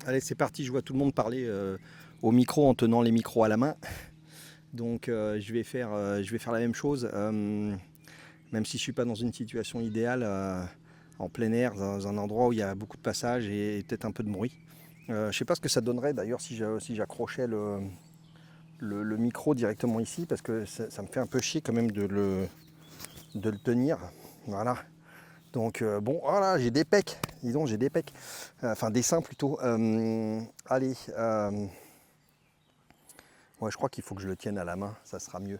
Allez, c'est parti, je vois tout le monde parler au micro en tenant les micros à la main. Donc je vais faire la même chose, même si je ne suis pas dans une situation idéale, en plein air, dans un endroit où il y a beaucoup de passages et peut-être un peu de bruit. Je ne sais pas ce que ça donnerait d'ailleurs si j'accrochais le micro directement ici, parce que ça me fait un peu chier quand même de le tenir. Voilà. Donc bon, voilà, j'ai des pecs, disons, j'ai des pecs, enfin des seins plutôt. Allez, ouais, je crois qu'il faut que je le tienne à la main, ça sera mieux.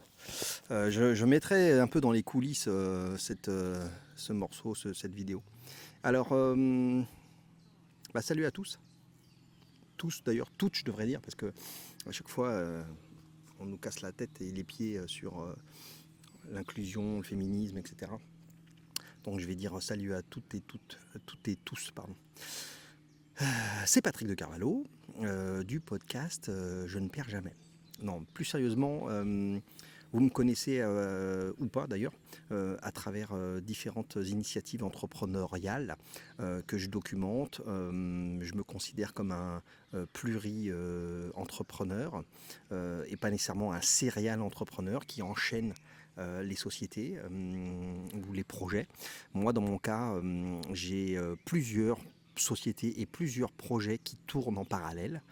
Je mettrai un peu dans les coulisses ce morceau, cette vidéo. Alors, salut à tous d'ailleurs, toutes je devrais dire, parce que à chaque fois on nous casse la tête et les pieds sur l'inclusion, le féminisme, etc. Donc je vais dire salut à toutes et tous, pardon. C'est Patrick de Carvalho, du podcast Je ne perds jamais. Non, plus sérieusement, vous me connaissez ou pas d'ailleurs, à travers différentes initiatives entrepreneuriales que je documente. Je me considère comme un pluri-entrepreneur et pas nécessairement un serial entrepreneur qui enchaîne les sociétés ou les projets. Moi, dans mon cas, j'ai plusieurs sociétés et plusieurs projets qui tournent en parallèle.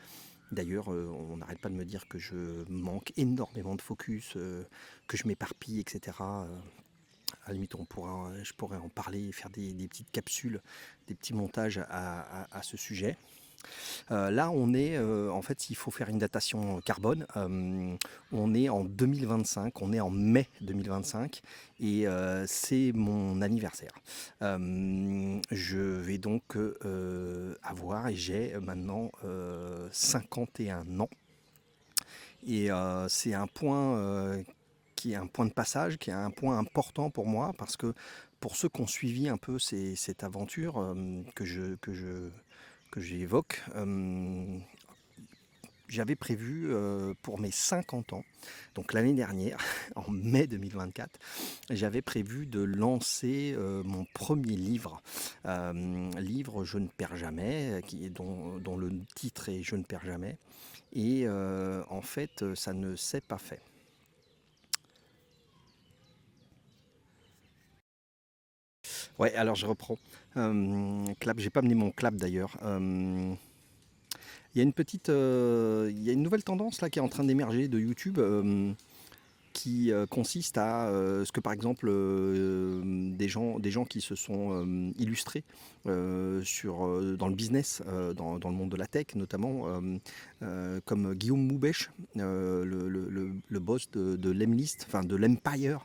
D'ailleurs, on n'arrête pas de me dire que je manque énormément de focus, que je m'éparpille, etc. À la limite, je pourrais en parler, faire des petites capsules, des petits montages à ce sujet. Là, on est, en fait, s'il faut faire une datation carbone, on est en 2025, on est en mai 2025 et c'est mon anniversaire. Je vais donc avoir, et j'ai maintenant 51 ans. Et c'est un point qui est un point de passage, qui est un point important pour moi, parce que pour ceux qui ont suivi un peu cette aventure que j'évoque, j'avais prévu pour mes 50 ans, donc l'année dernière, en mai 2024, j'avais prévu de lancer mon premier livre, livre Je ne perds jamais, dont le titre est Je ne perds jamais, et en fait ça ne s'est pas fait. Ouais, alors je reprends. Clap, j'ai pas amené mon clap d'ailleurs. Il y a il y a une nouvelle tendance là qui est en train d'émerger de YouTube, qui consiste à ce que par exemple des gens qui se sont illustrés dans le business, dans le monde de la tech notamment, comme Guillaume Moubèche, le boss de l'Emlist, enfin de l'Empire.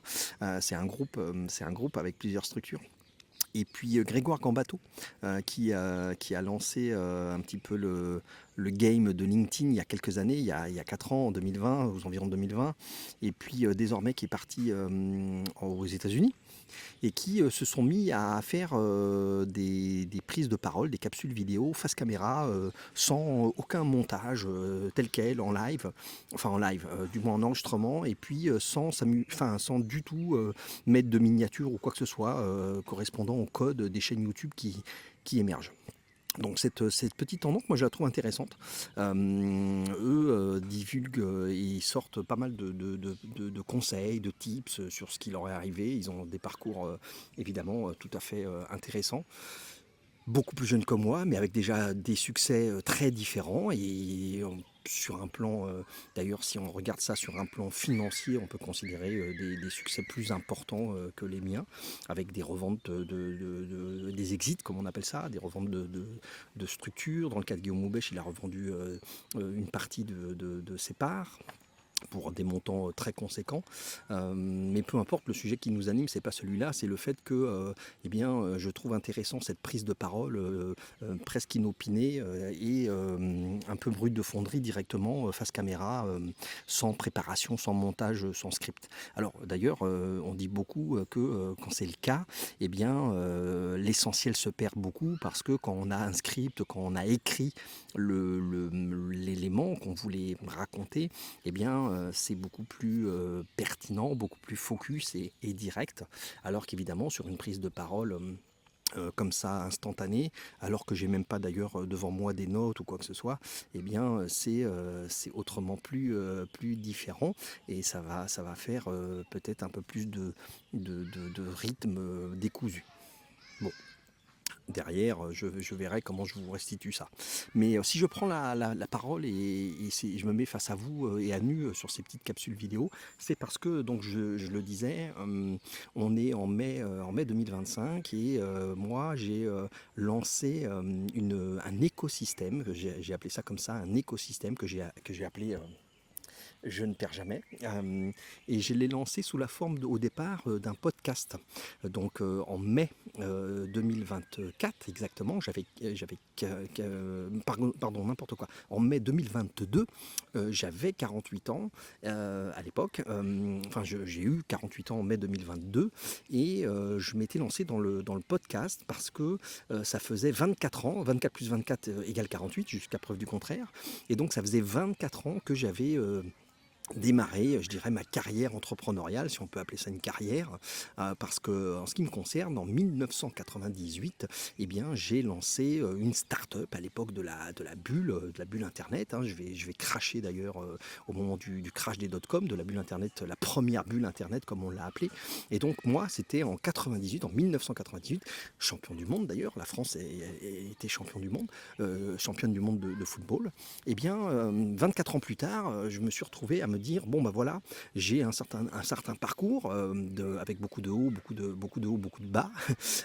C'est un groupe avec plusieurs structures. Et puis Grégoire Gambato, qui a lancé un petit peu le game de LinkedIn il y a quelques années, il y a 4 ans, en 2020, aux environs de 2020, et puis désormais qui est parti aux États-Unis, et qui se sont mis à faire des prises de parole, des capsules vidéo face caméra, sans aucun montage, tel quel, en live, enfin en live, du moins en enregistrement, et puis sans du tout mettre de miniature ou quoi que ce soit correspondant au code des chaînes YouTube qui émergent. Donc cette petite tendance, moi je la trouve intéressante. Eux divulguent et sortent pas mal de conseils, de tips sur ce qui leur est arrivé. Ils ont des parcours évidemment tout à fait intéressants. Beaucoup plus jeunes que moi, mais avec déjà des succès très différents. Et sur un plan, d'ailleurs si on regarde ça sur un plan financier, on peut considérer des succès plus importants que les miens, avec des reventes des exits, comme on appelle ça, des reventes de structures. Dans le cas de Guillaume Moubèche, il a revendu une partie de ses parts pour des montants très conséquents, mais peu importe, le sujet qui nous anime, c'est pas celui-là, c'est le fait que je trouve intéressant cette prise de parole presque inopinée et un peu brute de fonderie directement face caméra, sans préparation, sans montage, sans script. Alors d'ailleurs, on dit beaucoup que quand c'est le cas, l'essentiel se perd beaucoup, parce que quand on a un script, quand on a écrit l'élément qu'on voulait raconter, c'est beaucoup plus pertinent, beaucoup plus focus et direct, alors qu'évidemment sur une prise de parole comme ça instantané, alors que j'ai même pas d'ailleurs devant moi des notes ou quoi que ce soit, eh bien c'est autrement plus différent et ça va faire peut-être un peu plus de rythme décousu. Bon, derrière, je verrai comment je vous restitue ça. Mais si je prends la parole et je me mets face à vous et à nu sur ces petites capsules vidéo, c'est parce que, donc je le disais, on est en mai 2025 et moi j'ai lancé un écosystème, j'ai appelé ça comme ça, un écosystème que j'ai appelé je ne perds jamais. Et je l'ai lancé sous la forme au départ d'un podcast. Donc en mai 2024 exactement, pardon, n'importe quoi. En mai 2022, j'avais 48 ans à l'époque. Enfin, j'ai eu 48 ans en mai 2022 et je m'étais lancé dans le podcast parce que ça faisait 24 ans, 24 plus 24 égale 48 jusqu'à preuve du contraire. Et donc ça faisait 24 ans que j'avais démarrer, je dirais, ma carrière entrepreneuriale, si on peut appeler ça une carrière, parce que en ce qui me concerne, en 1998, eh bien, j'ai lancé une start-up à l'époque de la bulle Internet. Hein. Je vais cracher d'ailleurs au moment du crash des dot-com, de la bulle Internet, la première bulle Internet comme on l'a appelée. Et donc moi, c'était en 98, en 1998, champion du monde d'ailleurs. La France était champion du monde, championne du monde de football. Eh bien, 24 ans plus tard, je me suis retrouvé à me dire bon ben voilà, j'ai un certain parcours avec beaucoup de hauts, beaucoup de hauts, beaucoup de bas,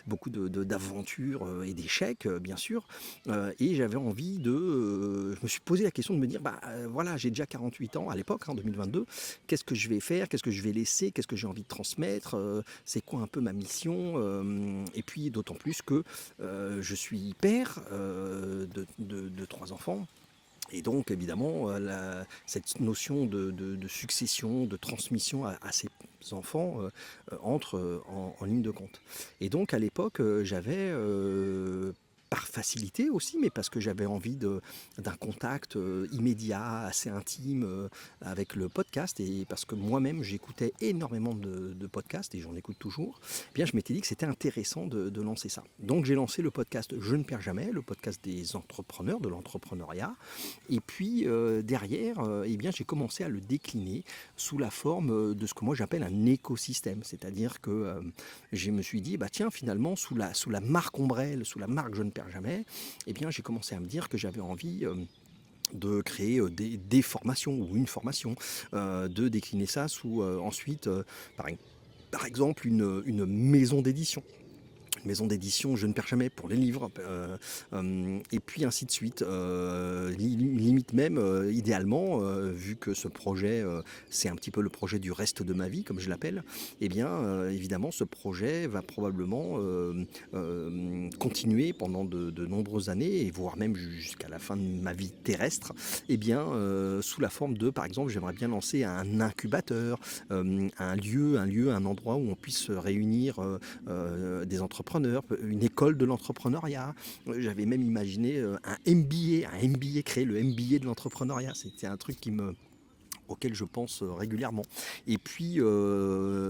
beaucoup d'aventures et d'échecs bien sûr, et j'avais envie je me suis posé la question de me dire voilà, j'ai déjà 48 ans à l'époque, en 2022, qu'est-ce que je vais faire, qu'est-ce que je vais laisser, qu'est-ce que j'ai envie de transmettre, c'est quoi un peu ma mission, et puis d'autant plus que je suis père de 3 enfants. Et donc, évidemment, cette notion de succession, de transmission à ces enfants entre en ligne de compte. Et donc, à l'époque, j'avais, par facilité aussi, mais parce que j'avais envie d'un contact immédiat, assez intime avec le podcast, et parce que moi-même, j'écoutais énormément de podcasts, et j'en écoute toujours, eh bien, je m'étais dit que c'était intéressant de lancer ça. Donc, j'ai lancé le podcast Je ne perds jamais, le podcast des entrepreneurs, de l'entrepreneuriat. Et puis derrière, eh bien, j'ai commencé à le décliner sous la forme de ce que moi j'appelle un écosystème. C'est-à-dire que je me suis dit, tiens, finalement, sous la marque Ombrelle, sous la marque Je ne perds jamais, eh bien, j'ai commencé à me dire que j'avais envie de créer des formations ou une formation, de décliner ça sous ensuite, par exemple, une maison d'édition. Maison d'édition Je ne perds jamais pour les livres, et puis ainsi de suite. Limite même, idéalement, vu que ce projet, c'est un petit peu le projet du reste de ma vie, comme je l'appelle, eh bien, évidemment, ce projet va probablement continuer pendant de nombreuses années, et voire même jusqu'à la fin de ma vie terrestre, eh bien, sous la forme de, par exemple, j'aimerais bien lancer un incubateur, un endroit où on puisse se réunir des entrepreneurs, une école de l'entrepreneuriat. J'avais même imaginé un MBA, créer le MBA de l'entrepreneuriat. C'était un truc auquel je pense régulièrement. Et puis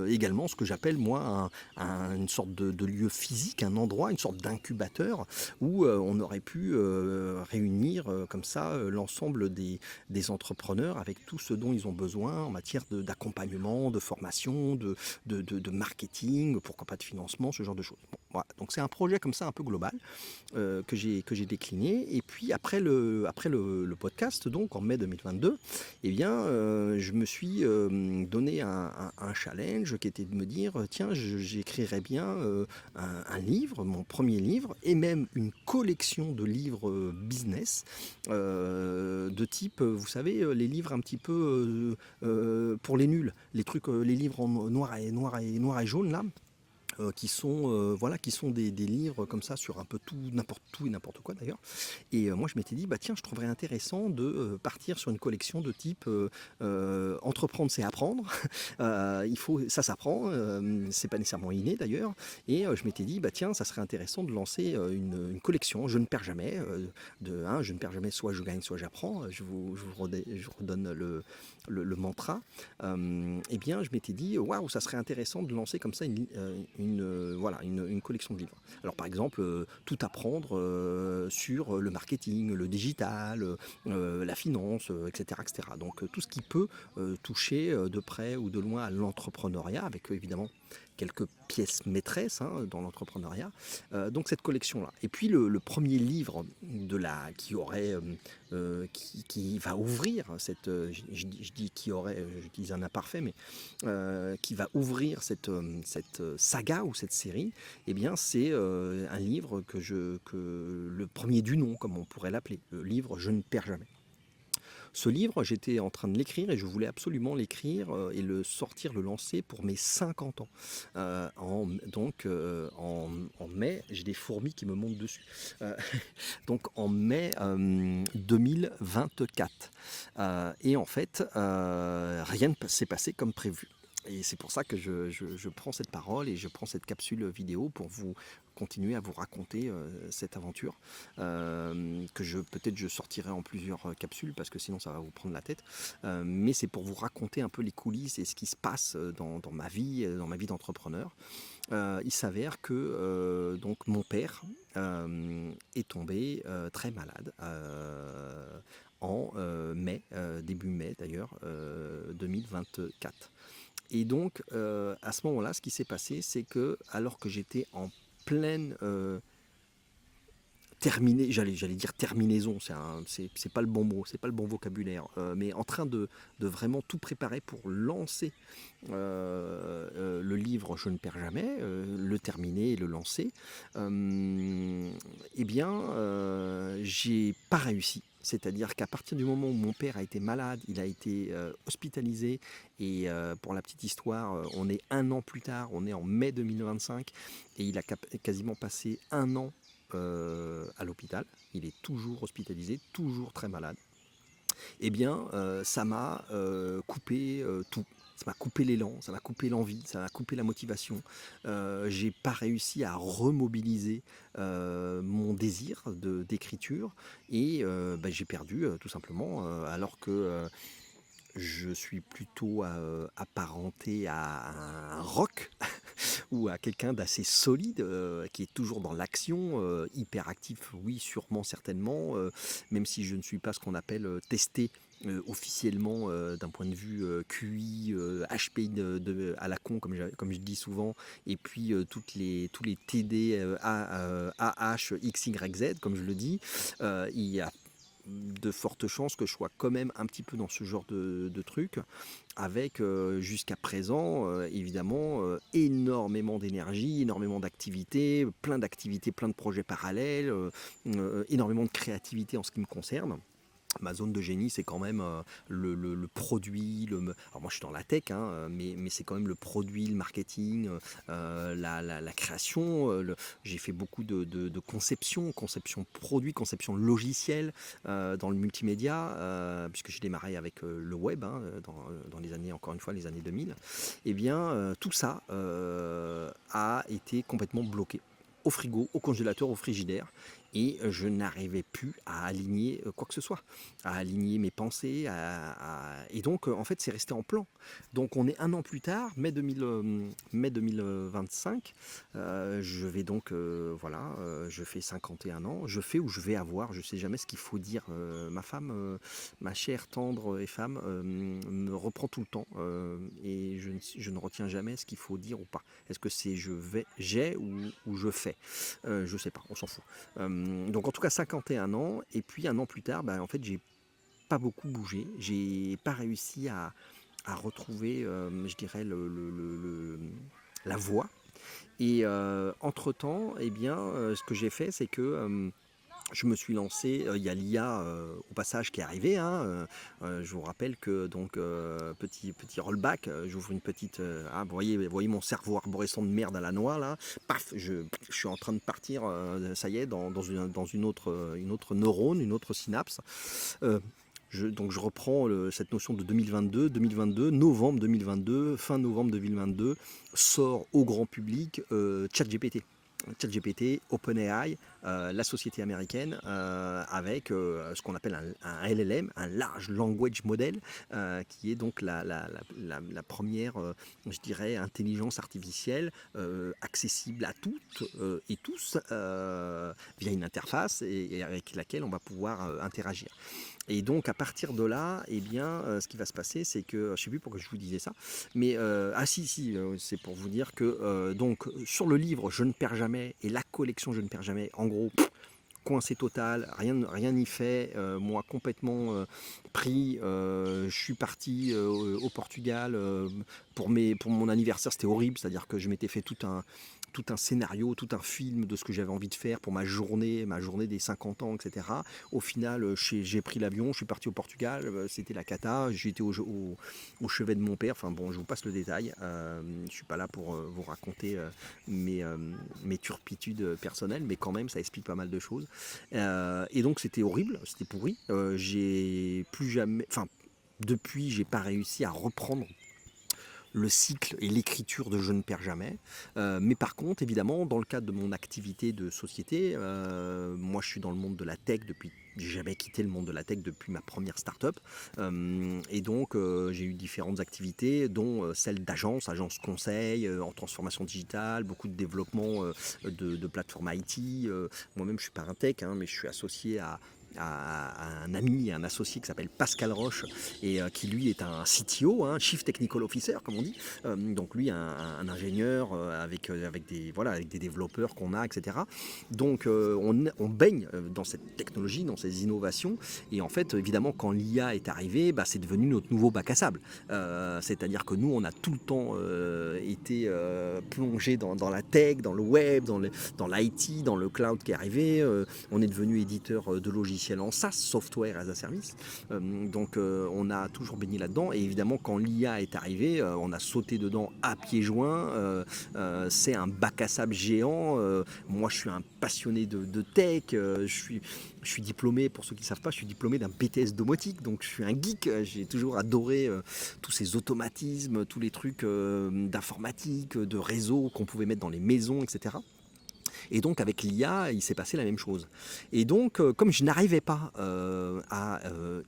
également ce que j'appelle moi une sorte de lieu physique, un endroit, une sorte d'incubateur où on aurait pu réunir comme ça l'ensemble des entrepreneurs avec tout ce dont ils ont besoin en matière d'accompagnement, de formation, de marketing, pourquoi pas de financement, ce genre de choses. Bon, voilà. Donc c'est un projet comme ça un peu global que j'ai décliné. Et puis après le podcast, donc en mai 2022, eh bien, je me suis donné un challenge qui était de me dire, tiens, j'écrirais bien un livre, mon premier livre, et même une collection de livres business, de type, vous savez, les livres un petit peu pour les nuls, les livres en noir et jaune là, qui sont des livres comme ça sur un peu tout et n'importe quoi d'ailleurs. Et moi je m'étais dit tiens, je trouverais intéressant de partir sur une collection de type entreprendre c'est apprendre. Ça s'apprend, c'est pas nécessairement inné d'ailleurs. Et je m'étais dit tiens, ça serait intéressant de lancer une collection Je ne perds jamais, je ne perds jamais, soit je gagne soit j'apprends. Je vous redonne le mantra. Eh bien je m'étais dit waouh, ça serait intéressant de lancer comme ça une voilà, une collection de livres. Alors par exemple, tout apprendre sur le marketing, le digital, la finance, etc., etc. Donc tout ce qui peut toucher de près ou de loin à l'entrepreneuriat, avec évidemment quelques pièces maîtresses hein, dans l'entrepreneuriat. Donc cette collection-là. Et puis le premier livre qui va ouvrir cette, je dis qui aurait, je dis un imparfait, mais qui va ouvrir cette saga ou cette série, eh bien c'est un livre que le premier du nom, comme on pourrait l'appeler, le livre Je ne perds jamais. Ce livre, j'étais en train de l'écrire et je voulais absolument l'écrire et le sortir, le lancer pour mes 50 ans. En mai, j'ai des fourmis qui me montent dessus. Euh, donc en mai 2024. Et en fait, rien ne s'est passé comme prévu. Et c'est pour ça que je prends cette parole et je prends cette capsule vidéo pour vous continuer à vous raconter cette aventure que peut-être je sortirai en plusieurs capsules parce que sinon ça va vous prendre la tête. Mais c'est pour vous raconter un peu les coulisses et ce qui se passe dans ma vie d'entrepreneur. Il s'avère que donc mon père est tombé très malade en mai, début mai d'ailleurs, 2024. Et donc, à ce moment-là, ce qui s'est passé, c'est que, alors que j'étais en pleine j'allais dire terminaison, c'est pas le bon mot, c'est pas le bon vocabulaire, mais en train de vraiment tout préparer pour lancer le livre Je ne perds jamais, le terminer et le lancer, eh bien, j'ai pas réussi. C'est-à-dire qu'à partir du moment où mon père a été malade, il a été hospitalisé, et pour la petite histoire, on est un an plus tard, on est en mai 2025, et il a quasiment passé un an à l'hôpital. Il est toujours hospitalisé, toujours très malade. Eh bien, ça m'a coupé tout. Ça m'a coupé l'élan, ça m'a coupé l'envie, ça m'a coupé la motivation. J'ai pas réussi à remobiliser mon désir d'écriture et j'ai perdu tout simplement. Alors que je suis plutôt apparenté à un rock ou à quelqu'un d'assez solide, qui est toujours dans l'action, hyper actif, oui, sûrement, certainement, même si je ne suis pas ce qu'on appelle testé officiellement d'un point de vue QI, HPI à la con, comme je dis souvent, et puis tous les TD, AH, X, Y, Z, comme je le dis, il y a de fortes chances que je sois quand même un petit peu dans ce genre de truc, avec jusqu'à présent évidemment énormément d'énergie, énormément d'activités, plein de projets parallèles, énormément de créativité en ce qui me concerne. Ma zone de génie, c'est quand même le produit. Alors moi, je suis dans la tech, hein, mais c'est quand même le produit, le marketing, la création. J'ai fait beaucoup de conception produit, conception logicielle dans le multimédia, puisque j'ai démarré avec le web hein, dans les années, encore une fois, les années 2000. Eh bien, tout ça a été complètement bloqué au frigo, au congélateur, au frigidaire, et je n'arrivais plus à aligner quoi que ce soit, à aligner mes pensées, et donc en fait c'est resté en plan. Donc on est un an plus tard, mai 2025, je vais donc, voilà, je fais 51 ans, je fais ou je vais avoir, je sais jamais ce qu'il faut dire, ma femme, ma chère, tendre et femme, me reprend tout le temps, et je ne retiens jamais ce qu'il faut dire ou pas. Est-ce que c'est j'ai ou je fais, je sais pas, on s'en fout. Donc en tout cas 51 ans, et puis un an plus tard, en fait j'ai pas beaucoup bougé, j'ai pas réussi à retrouver, je dirais, la voie. Et entre-temps, eh bien, ce que j'ai fait, c'est que je me suis lancé, il y a l'IA au passage qui est arrivé, hein, je vous rappelle que donc petit rollback, j'ouvre une petite, vous voyez mon cerveau arborescent de merde à la noix là, paf, je suis en train de partir, ça y est, dans une autre neurone, une autre synapse. Donc je reprends cette notion de 2022, novembre 2022, fin novembre 2022, sort au grand public ChatGPT. ChatGPT, OpenAI, la société américaine avec ce qu'on appelle un LLM, un Large Language Model, qui est donc la première, je dirais, intelligence artificielle accessible à toutes et tous via une interface et avec laquelle on va pouvoir interagir. Et donc à partir de là, eh bien, ce qui va se passer, c'est que, je ne sais plus pourquoi je vous disais ça, mais ah si, c'est pour vous dire que donc sur le livre Je ne perds jamais et la collection Je ne perds jamais, en gros, coincé total, rien n'y fait, moi complètement pris, je suis parti au Portugal pour mon anniversaire, c'était horrible, c'est-à-dire que je m'étais fait tout un scénario, tout un film de ce que j'avais envie de faire pour ma journée des 50 ans, etc. Au final, j'ai pris l'avion, je suis parti au Portugal, c'était la cata, j'étais au chevet de mon père, enfin bon, je vous passe le détail, je ne suis pas là pour vous raconter mes, mes turpitudes personnelles, mais quand même, ça explique pas mal de choses. Et donc, c'était horrible, c'était pourri. J'ai plus jamais, enfin, depuis, j'ai pas réussi à reprendre le cycle et l'écriture de Je ne perds jamais. Mais par contre, évidemment, dans le cadre de mon activité de société, moi je suis dans le monde de la tech depuis. J'ai jamais quitté le monde de la tech depuis ma première start-up. Et donc, j'ai eu différentes activités, dont celle agence conseil en transformation digitale, beaucoup de développement de plateformes IT. Moi-même, je ne suis pas un tech, hein, mais je suis associé à un ami, un associé qui s'appelle Pascal Roche et qui lui est un CTO, hein, Chief Technical Officer comme on dit. Donc lui un ingénieur avec des développeurs qu'on a, etc. Donc on baigne dans cette technologie, dans ces innovations et en fait évidemment quand l'IA est arrivée, bah, c'est devenu notre nouveau bac à sable. C'est-à-dire que nous on a tout le temps été plongé dans la tech, dans le web, dans l'IT, dans le cloud qui est arrivé. On est devenu éditeur de logiciels en SaaS, Software as a Service. Donc on a toujours baigné là-dedans. Et évidemment, quand l'IA est arrivée, on a sauté dedans à pieds joints. C'est un bac à sable géant. Moi, je suis un passionné de tech. Je suis diplômé, pour ceux qui ne savent pas, je suis diplômé d'un BTS domotique. Donc je suis un geek. J'ai toujours adoré tous ces automatismes, tous les trucs d'informatique, de réseau qu'on pouvait mettre dans les maisons, etc. Et donc avec l'IA, il s'est passé la même chose. Et donc, comme je n'arrivais pas à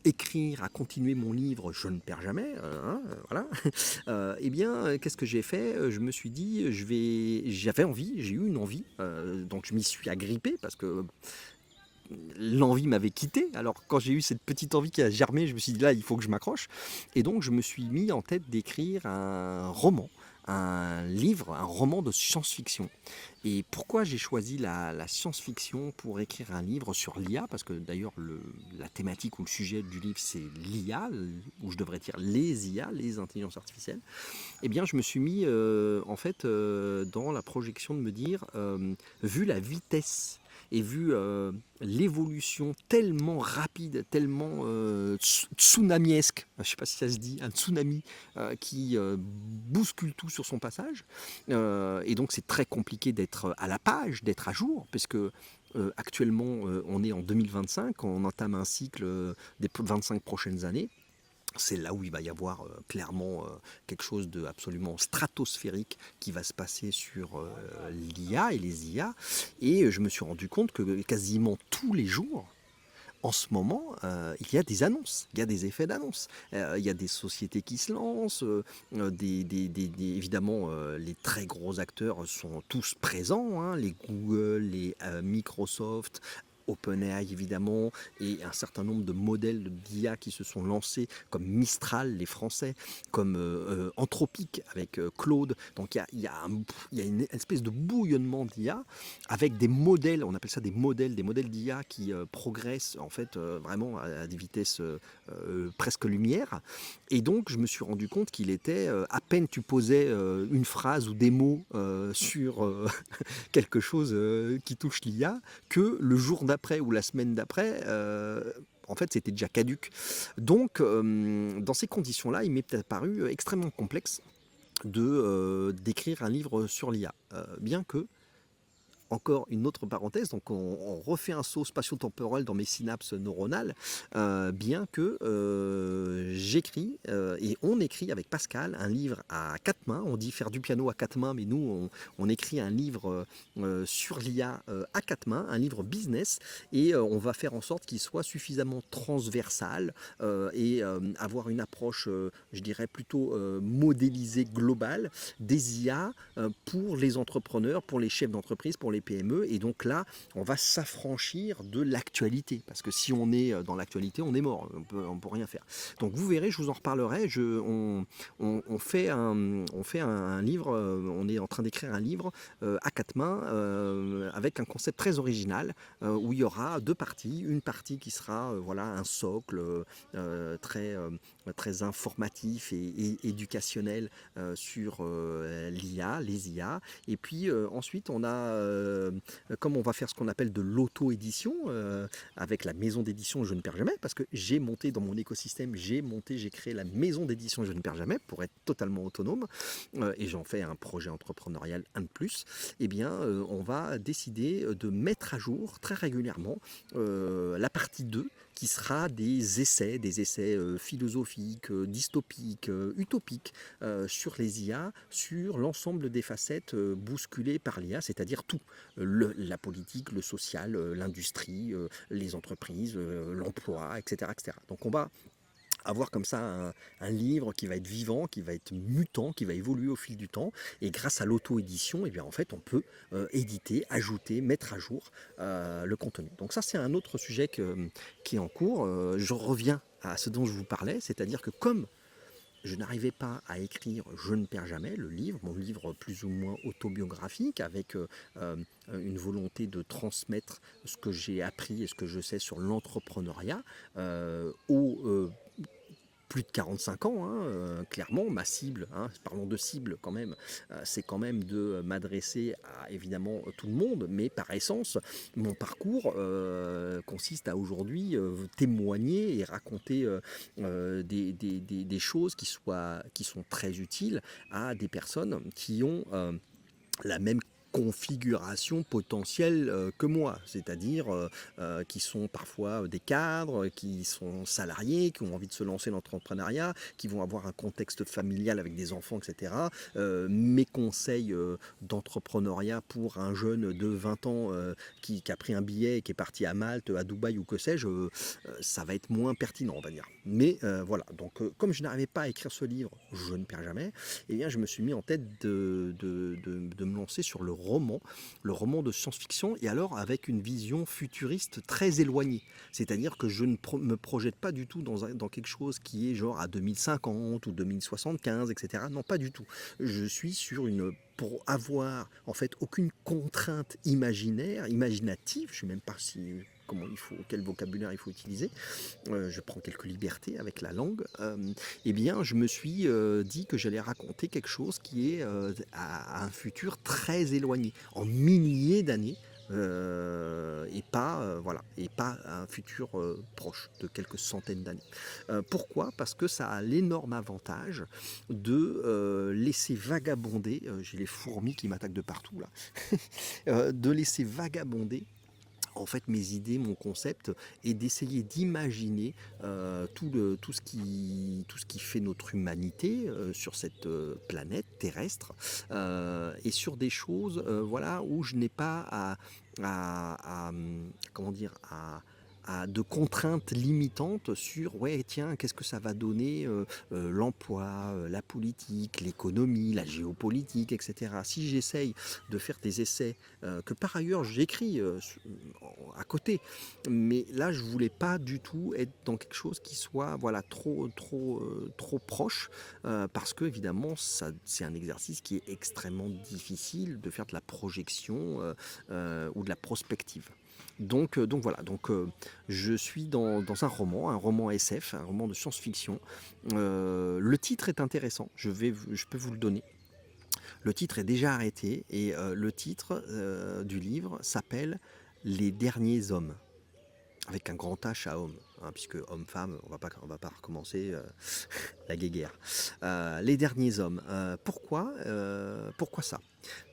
écrire, à continuer mon livre, je ne perds jamais, hein, voilà. Eh bien, qu'est-ce que j'ai fait? Je me suis dit, j'avais envie, j'ai eu une envie, donc je m'y suis agrippé parce que l'envie m'avait quitté. Alors quand j'ai eu cette petite envie qui a germé, je me suis dit là, il faut que je m'accroche. Et donc je me suis mis en tête d'écrire un roman, un livre, un roman de science-fiction. Et pourquoi j'ai choisi la science-fiction pour écrire un livre sur l'IA? Parce que d'ailleurs la thématique ou le sujet du livre c'est l'IA, ou je devrais dire les IA, les intelligences artificielles. Eh bien je me suis mis en fait dans la projection de me dire, vu la vitesse et vu l'évolution tellement rapide, tellement tsunamiesque, je ne sais pas si ça se dit, un tsunami qui bouscule tout sur son passage. Et donc c'est très compliqué d'être à la page, d'être à jour, parce que actuellement on est en 2025, on entame un cycle des 25 prochaines années. C'est là où il va y avoir clairement quelque chose d'absolument stratosphérique qui va se passer sur l'IA et les IA. Et je me suis rendu compte que quasiment tous les jours, en ce moment, il y a des annonces, il y a des effets d'annonce. Il y a des sociétés qui se lancent, évidemment, les très gros acteurs sont tous présents, hein, les Google, les Microsoft, OpenAI évidemment, et un certain nombre de modèles d'IA qui se sont lancés, comme Mistral, les Français, comme Anthropic avec Claude. Donc il y a une espèce de bouillonnement d'IA avec des modèles, on appelle ça des modèles d'IA qui progressent en fait vraiment à des vitesses presque lumière. Et donc je me suis rendu compte qu'il était, à peine tu posais une phrase ou des mots sur quelque chose qui touche l'IA, que le jour d'après ou la semaine d'après, en fait, c'était déjà caduque. Donc, dans ces conditions-là, il m'est apparu extrêmement complexe d'écrire un livre sur l'IA. Bien que encore une autre parenthèse, donc on refait un saut spatio-temporel dans mes synapses neuronales, bien que j'écris et on écrit avec Pascal un livre à quatre mains. On dit faire du piano à quatre mains, mais nous on écrit un livre sur l'IA à quatre mains, un livre business, et on va faire en sorte qu'il soit suffisamment transversal et avoir une approche, je dirais plutôt modélisée globale des IA pour les entrepreneurs, pour les chefs d'entreprise, pour les PME. Et donc là, on va s'affranchir de l'actualité. Parce que si on est dans l'actualité, on est mort. On peut rien faire. Donc vous verrez, je vous en reparlerai. On fait un livre, on est en train d'écrire un livre à quatre mains avec un concept très original où il y aura deux parties. Une partie qui sera voilà, un socle très informatif et éducationnel sur l'IA, les IA. Et puis ensuite, on a, comme on va faire ce qu'on appelle de l'auto-édition, avec la maison d'édition Je ne perds jamais, parce que j'ai monté dans mon écosystème, j'ai créé la maison d'édition Je ne perds jamais pour être totalement autonome, et j'en fais un projet entrepreneurial un de plus. Eh bien, on va décider de mettre à jour très régulièrement la partie 2 qui sera des essais philosophiques, dystopiques, utopiques sur les IA, sur l'ensemble des facettes bousculées par l'IA, c'est-à-dire tout, la politique, le social, l'industrie, les entreprises, l'emploi, etc., etc. Donc on va avoir comme ça un livre qui va être vivant, qui va être mutant, qui va évoluer au fil du temps. Et grâce à l'auto-édition, eh bien, en fait, on peut éditer, ajouter, mettre à jour le contenu. Donc ça, c'est un autre sujet qui est en cours. Je reviens à ce dont je vous parlais, c'est-à-dire que comme je n'arrivais pas à écrire Je ne perds jamais, le livre, mon livre plus ou moins autobiographique, avec une volonté de transmettre ce que j'ai appris et ce que je sais sur l'entrepreneuriat aux plus de 45 ans, hein, clairement, ma cible, hein, parlons de cible quand même, c'est quand même de m'adresser à évidemment tout le monde, mais par essence, mon parcours consiste à aujourd'hui témoigner et raconter des choses qui sont très utiles à des personnes qui ont la même configuration potentielle que moi, c'est-à-dire qui sont parfois des cadres, qui sont salariés, qui ont envie de se lancer dans l'entrepreneuriat, qui vont avoir un contexte familial avec des enfants, etc. Mes conseils d'entrepreneuriat pour un jeune de 20 ans qui a pris un billet et qui est parti à Malte, à Dubaï ou que sais-je, ça va être moins pertinent, on va dire. Mais voilà, donc comme je n'arrivais pas à écrire ce livre, Je ne perds jamais, eh bien, je me suis mis en tête de me lancer sur le roman de science-fiction, et alors avec une vision futuriste très éloignée. C'est-à-dire que je ne me projette pas du tout dans quelque chose qui est genre à 2050 ou 2075, etc. Non, pas du tout. Je suis sur pour avoir en fait aucune contrainte imaginative, je ne sais même pas quel vocabulaire il faut utiliser, je prends quelques libertés avec la langue, eh bien, je me suis dit que j'allais raconter quelque chose qui est à un futur très éloigné, en milliers d'années. Et pas un futur proche de quelques centaines d'années. Pourquoi? Parce que ça a l'énorme avantage de laisser vagabonder, j'ai les fourmis qui m'attaquent de partout là, de laisser vagabonder en fait mes idées, mon concept, et d'essayer d'imaginer tout ce qui fait notre humanité sur cette planète terrestre, et sur des choses voilà, où je n'ai pas comment dire, de contraintes limitantes sur ouais tiens qu'est-ce que ça va donner l'emploi, la politique, l'économie, la géopolitique, etc. Si j'essaye de faire des essais que par ailleurs j'écris à côté, mais là je voulais pas du tout être dans quelque chose qui soit voilà trop proche, parce que évidemment ça c'est un exercice qui est extrêmement difficile de faire de la projection ou de la prospective. Donc voilà, je suis dans un roman SF, un roman de science-fiction. Le titre est intéressant, je peux vous le donner. Le titre est déjà arrêté et le titre du livre s'appelle Les derniers hommes. avec un grand H à homme, hein, puisque homme-femme, on va pas recommencer la guéguerre. Les derniers hommes. Pourquoi ça?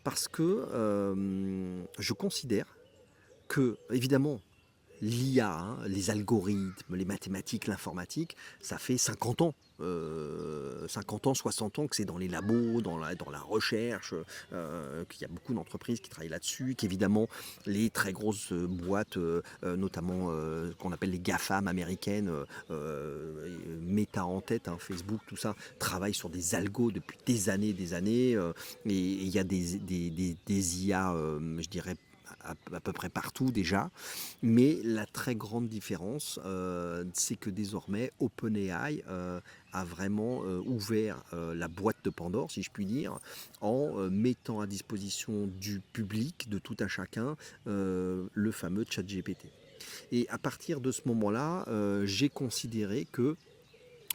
Parce que je considère que, évidemment, l'IA, hein, les algorithmes, les mathématiques, l'informatique, ça fait 50 ans, 50 ans, 60 ans que c'est dans les labos, dans la recherche, qu'il y a beaucoup d'entreprises qui travaillent là-dessus, qu'évidemment les très grosses boîtes, notamment qu'on appelle les GAFAM américaines, Meta en tête, hein, Facebook, tout ça, travaillent sur des algos depuis des années, et il y a des IA, je dirais, à peu près partout déjà, mais la très grande différence, c'est que désormais OpenAI a vraiment ouvert la boîte de Pandore, si je puis dire, en mettant à disposition du public, de tout un chacun, le fameux ChatGPT. Et à partir de ce moment-là, j'ai considéré que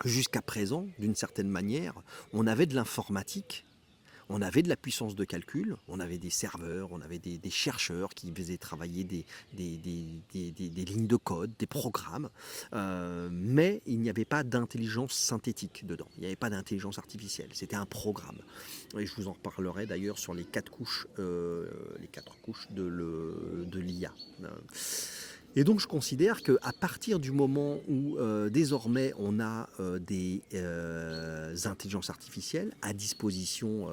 jusqu'à présent, d'une certaine manière, on avait de l'informatique, on avait de la puissance de calcul, on avait des serveurs, on avait des chercheurs qui faisaient travailler des lignes de code, des programmes, mais il n'y avait pas d'intelligence synthétique dedans, il n'y avait pas d'intelligence artificielle, c'était un programme. Et je vous en reparlerai d'ailleurs sur les quatre couches de l'IA. Et donc je considère qu'à partir du moment où désormais on a des intelligences artificielles à disposition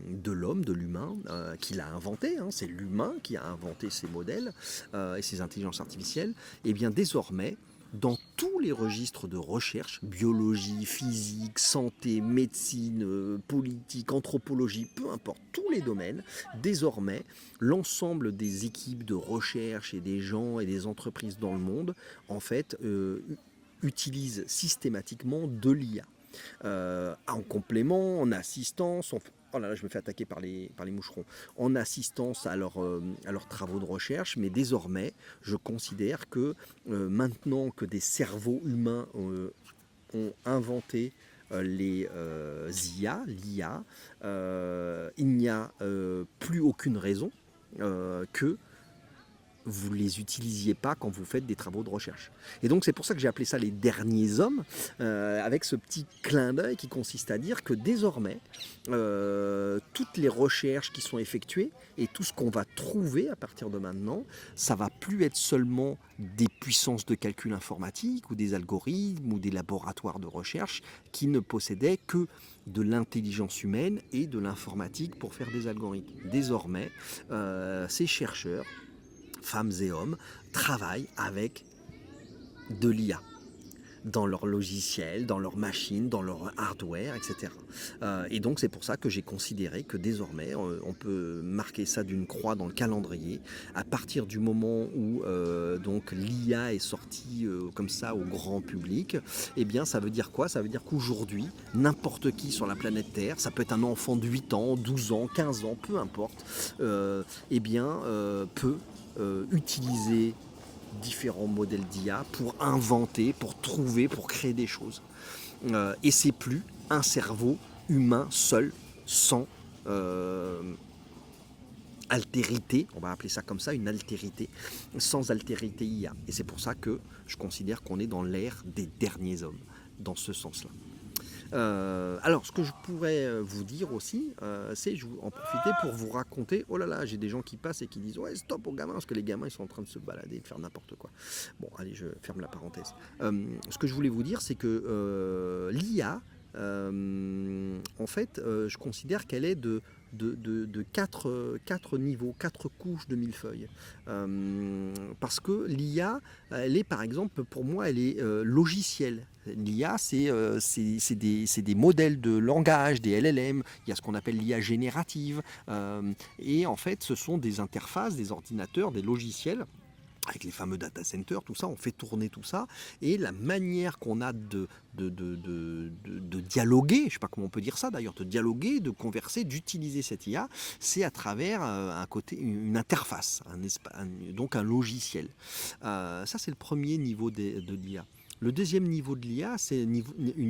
de l'homme, de l'humain, qui l'a inventé, hein, c'est l'humain qui a inventé ces modèles et ces intelligences artificielles, et bien désormais, dans tous les registres de recherche, biologie, physique, santé, médecine, politique, anthropologie, peu importe, tous les domaines, désormais, l'ensemble des équipes de recherche et des gens et des entreprises dans le monde, en fait, utilisent systématiquement de l'IA. En complément, en assistance, oh là là, je me fais attaquer par les moucherons, en assistance à leurs travaux de recherche, mais désormais, je considère que maintenant que des cerveaux humains ont inventé les IA, l'IA, il n'y a plus aucune raison que vous ne les utilisiez pas quand vous faites des travaux de recherche. Et donc c'est pour ça que j'ai appelé ça les derniers hommes, avec ce petit clin d'œil qui consiste à dire que désormais, toutes les recherches qui sont effectuées et tout ce qu'on va trouver à partir de maintenant, ça va plus être seulement des puissances de calcul informatique ou des algorithmes ou des laboratoires de recherche qui ne possédaient que de l'intelligence humaine et de l'informatique pour faire des algorithmes. Désormais, ces chercheurs, femmes et hommes, travaillent avec de l'IA dans leur logiciel, dans leur machine, dans leur hardware, etc. Et donc c'est pour ça que j'ai considéré que désormais on peut marquer ça d'une croix dans le calendrier à partir du moment où donc l'IA est sortie comme ça au grand public. Eh bien ça veut dire quoi? Ça veut dire qu'aujourd'hui n'importe qui sur la planète Terre, ça peut être un enfant de 8 ans, 12 ans, 15 ans, peu importe, eh bien peut utiliser différents modèles d'IA pour inventer, pour trouver, pour créer des choses. Et c'est plus un cerveau humain seul, sans altérité, on va appeler ça comme ça, une altérité, sans altérité IA. Et c'est pour ça que je considère qu'on est dans l'ère des derniers hommes, dans ce sens-là. Alors, ce que je pourrais vous dire aussi, c'est je vais en profiter pour vous raconter. Oh là là, j'ai des gens qui passent et qui disent ouais, stop aux gamins, parce que les gamins ils sont en train de se balader, de faire n'importe quoi. Bon, allez, je ferme la parenthèse. Ce que je voulais vous dire, c'est que l'IA, en fait, je considère qu'elle est de quatre niveaux, quatre couches de millefeuille. Parce que l'IA, elle est par exemple, pour moi, elle est logicielle. L'IA, c'est des modèles de langage, des LLM, il y a ce qu'on appelle l'IA générative, et en fait, ce sont des interfaces, des ordinateurs, des logiciels, avec les fameux data centers, tout ça, on fait tourner tout ça, et la manière qu'on a de dialoguer, je ne sais pas comment on peut dire ça d'ailleurs, de dialoguer, de converser, d'utiliser cette IA, c'est à travers une interface, donc un logiciel. Ça, c'est le premier niveau de l'IA. Le deuxième niveau de l'IA, c'est une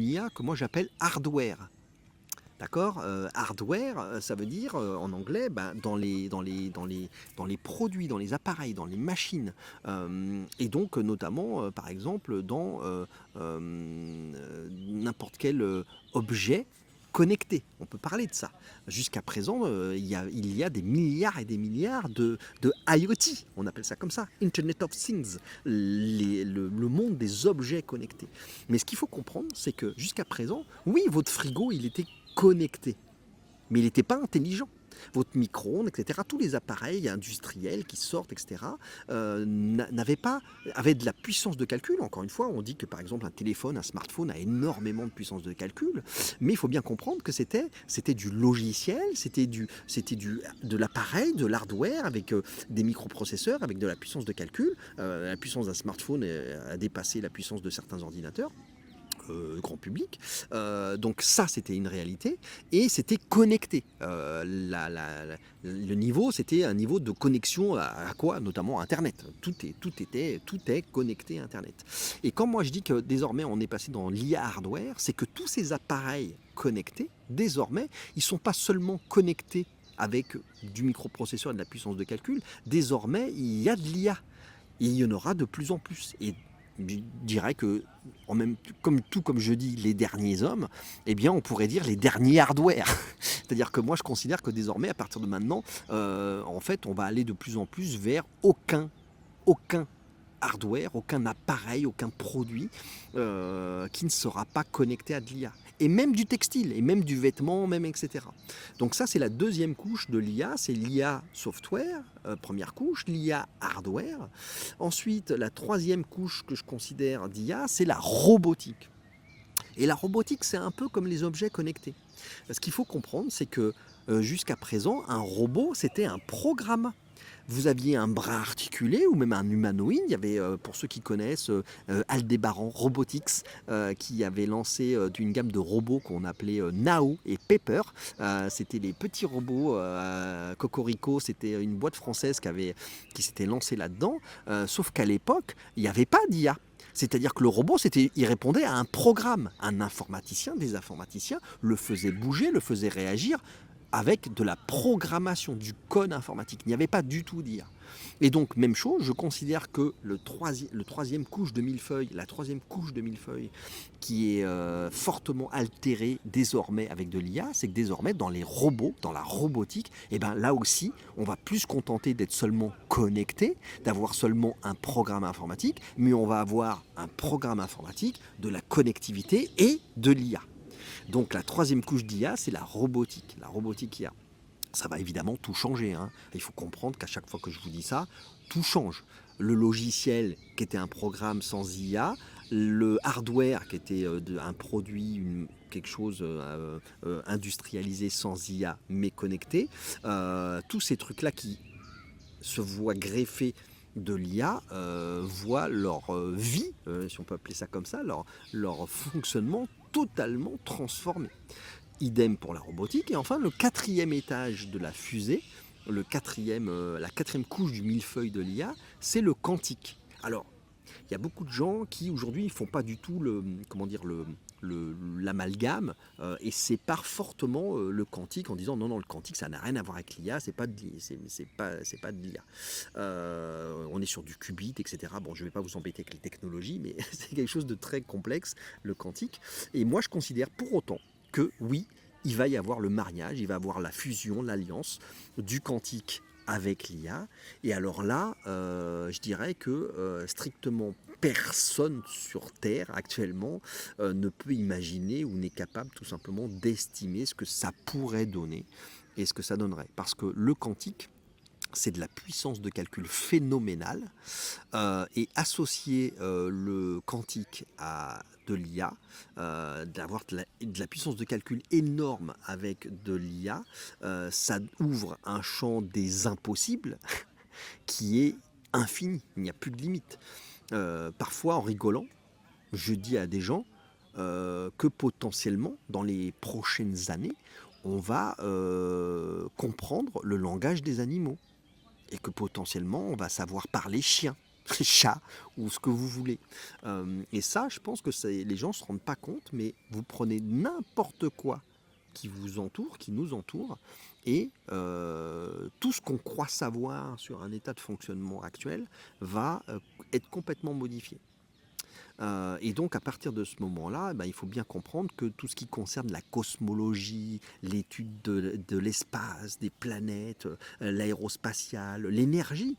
IA que moi j'appelle hardware. D'accord? Hardware, ça veut dire, en anglais, ben, dans les produits, dans les appareils, dans les machines, et donc notamment, par exemple, dans, n'importe quel, objet connecté. On peut parler de ça. Jusqu'à présent, il y a des milliards et des milliards de IoT, on appelle ça comme ça, Internet of Things, le monde des objets connectés. Mais ce qu'il faut comprendre, c'est que jusqu'à présent, oui, votre frigo, il était connecté, mais il n'était pas intelligent. Votre micro-ondes, etc., tous les appareils industriels qui sortent, etc., avaient de la puissance de calcul. Encore une fois, on dit que par exemple un téléphone, un smartphone a énormément de puissance de calcul, mais il faut bien comprendre que c'était du logiciel, de l'appareil, de l'hardware avec des microprocesseurs, avec de la puissance de calcul. La puissance d'un smartphone a dépassé la puissance de certains ordinateurs grand public. Donc ça, c'était une réalité et c'était connecté. Le niveau, c'était un niveau de connexion à quoi? Notamment à Internet. Tout est connecté à Internet. Et quand moi je dis que désormais on est passé dans l'IA hardware, c'est que tous ces appareils connectés, désormais, ils sont pas seulement connectés avec du microprocesseur et de la puissance de calcul. Désormais, il y a de l'IA. Et il y en aura de plus en plus. Et je dirais que, comme je dis, les derniers hommes, eh bien, on pourrait dire les derniers hardware. C'est-à-dire que moi, je considère que désormais, à partir de maintenant, en fait, on va aller de plus en plus vers aucun hardware, aucun appareil, aucun produit qui ne sera pas connecté à de l'IA. Et même du textile, et même du vêtement, même etc. Donc ça, c'est la deuxième couche de l'IA, c'est l'IA software, première couche, l'IA hardware. Ensuite, la troisième couche que je considère d'IA, c'est la robotique. Et la robotique, c'est un peu comme les objets connectés. Ce qu'il faut comprendre, c'est que jusqu'à présent, un robot, c'était un programme. Vous aviez un bras articulé ou même un humanoïde. Il y avait, pour ceux qui connaissent, Aldébaran Robotics, qui avait lancé une gamme de robots qu'on appelait Nao et Pepper. C'était les petits robots Cocorico. C'était une boîte française qui s'était lancée là-dedans. Sauf qu'à l'époque, il n'y avait pas d'IA. C'est-à-dire que le robot, il répondait à un programme. Un informaticien, des informaticiens le faisaient bouger, le faisaient réagir avec de la programmation, du code informatique. Il n'y avait pas du tout d'IA. Et donc, même chose, je considère que la troisième couche de millefeuille qui est fortement altérée désormais avec de l'IA, c'est que désormais, dans les robots, dans la robotique, eh ben, là aussi, on va plus se contenter d'être seulement connecté, d'avoir seulement un programme informatique, mais on va avoir un programme informatique, de la connectivité et de l'IA. Donc la troisième couche d'IA, c'est la robotique. La robotique IA. Ça va évidemment tout changer. Hein. Il faut comprendre qu'à chaque fois que je vous dis ça, tout change. Le logiciel qui était un programme sans IA, le hardware qui était un produit, quelque chose industrialisé sans IA mais connecté, tous ces trucs-là qui se voient greffer de l'IA voient leur vie, si on peut appeler ça comme ça, leur fonctionnement totalement transformé. Idem pour la robotique. Et enfin, le quatrième étage de la fusée, la quatrième couche du millefeuille de l'IA, c'est le quantique. Alors, il y a beaucoup de gens qui aujourd'hui ne font pas du tout l'amalgame et séparent fortement le quantique en disant non, le quantique ça n'a rien à voir avec l'IA, c'est pas de l'IA. On est sur du qubit, etc. Bon, je ne vais pas vous embêter avec les technologies, mais c'est quelque chose de très complexe, le quantique. Et moi, je considère pour autant que oui, il va y avoir le mariage, il va y avoir la fusion, l'alliance du quantique avec l'IA. Et alors là, je dirais que strictement personne sur Terre actuellement ne peut imaginer ou n'est capable tout simplement d'estimer ce que ça pourrait donner et ce que ça donnerait. Parce que le quantique, c'est de la puissance de calcul phénoménale et associer le quantique à de l'IA, d'avoir de la puissance de calcul énorme avec de l'IA, ça ouvre un champ des impossibles qui est infini, il n'y a plus de limite. Parfois en rigolant, je dis à des gens que potentiellement dans les prochaines années, on va comprendre le langage des animaux et que potentiellement on va savoir parler chien, chat ou ce que vous voulez. Et ça, je pense que les gens ne se rendent pas compte, mais vous prenez n'importe quoi qui vous entoure, qui nous entoure, et tout ce qu'on croit savoir sur un état de fonctionnement actuel va être complètement modifié. Et donc à partir de ce moment-là, il faut bien comprendre que tout ce qui concerne la cosmologie, l'étude de l'espace, des planètes, l'aérospatiale, l'énergie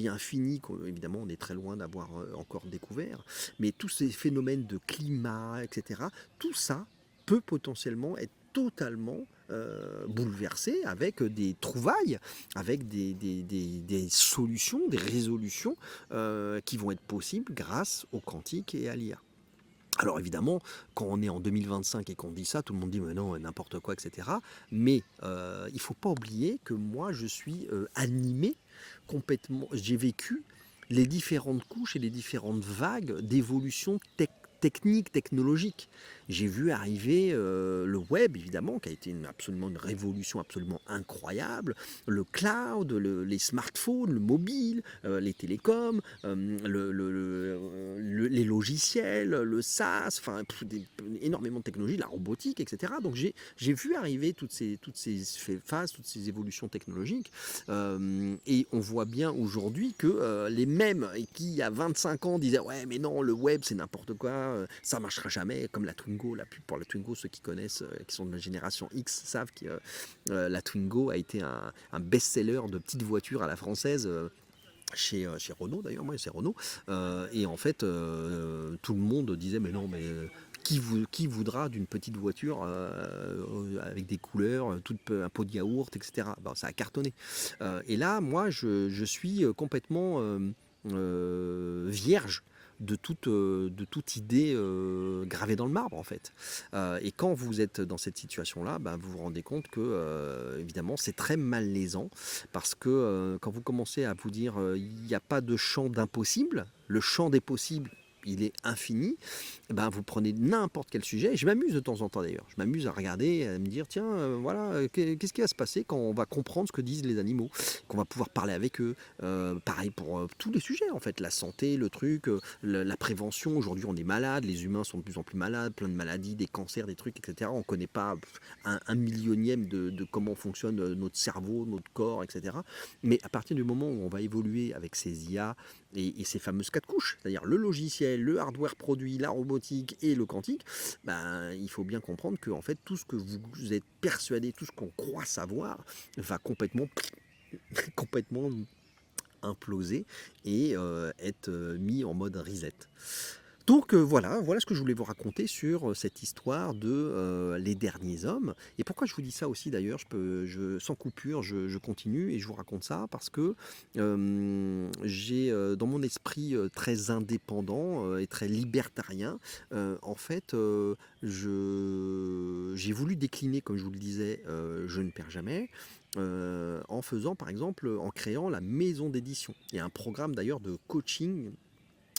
infinie, évidemment on est très loin d'avoir encore découvert, mais tous ces phénomènes de climat, etc., tout ça peut potentiellement être totalement bouleversé avec des trouvailles, avec des solutions, des résolutions qui vont être possibles grâce au quantique et à l'IA. Alors évidemment, quand on est en 2025 et qu'on dit ça, tout le monde dit mais non, n'importe quoi, etc. Mais il ne faut pas oublier que moi, je suis animé complètement, j'ai vécu les différentes couches et les différentes vagues d'évolution technique, technologique. J'ai vu arriver le web, évidemment, qui a été absolument une révolution absolument incroyable, le cloud, les smartphones, le mobile, les télécoms, les logiciels, le SaaS, enfin énormément de technologies, la robotique, etc. Donc j'ai vu arriver toutes ces phases, toutes ces évolutions technologiques, et on voit bien aujourd'hui que les mêmes qui il y a 25 ans disaient ouais mais non le web c'est n'importe quoi, ça marchera jamais, comme la Twingo, la pub pour la Twingo, ceux qui connaissent, qui sont de la génération X savent que la Twingo a été un best-seller de petites voitures à la française. Chez Renault d'ailleurs, moi c'est Renault, et en fait tout le monde disait mais non mais qui voudra d'une petite voiture avec des couleurs, un pot de yaourt, etc. Bon, ça a cartonné. Et là, moi, je suis complètement vierge de toute idée gravée dans le marbre en fait. Et quand vous êtes dans cette situation-là, vous vous rendez compte que évidemment c'est très malaisant parce que quand vous commencez à vous dire il n'y a pas de champ d'impossible, le champ des possibles il est infini, vous prenez n'importe quel sujet, et je m'amuse de temps en temps d'ailleurs, je m'amuse à regarder, à me dire tiens, voilà, qu'est-ce qui va se passer quand on va comprendre ce que disent les animaux, qu'on va pouvoir parler avec eux, pareil pour tous les sujets en fait, la santé, le truc, la prévention, aujourd'hui on est malade, les humains sont de plus en plus malades, plein de maladies, des cancers, des trucs, etc. On ne connaît pas un millionième de comment fonctionne notre cerveau, notre corps, etc. Mais à partir du moment où on va évoluer avec ces IA, et ces fameuses 4 couches, c'est-à-dire le logiciel, le hardware produit, la robotique et le quantique, il faut bien comprendre que en fait, tout ce que vous êtes persuadé, tout ce qu'on croit savoir, va complètement, complètement imploser et être mis en mode reset. Donc voilà ce que je voulais vous raconter sur cette histoire de les derniers hommes. Et pourquoi je vous dis ça aussi d'ailleurs, sans coupure, je continue et je vous raconte ça parce que j'ai dans mon esprit très indépendant et très libertarien, en fait, j'ai voulu décliner, comme je vous le disais, je ne perds jamais. En faisant par exemple, en créant la maison d'édition et un programme d'ailleurs de coaching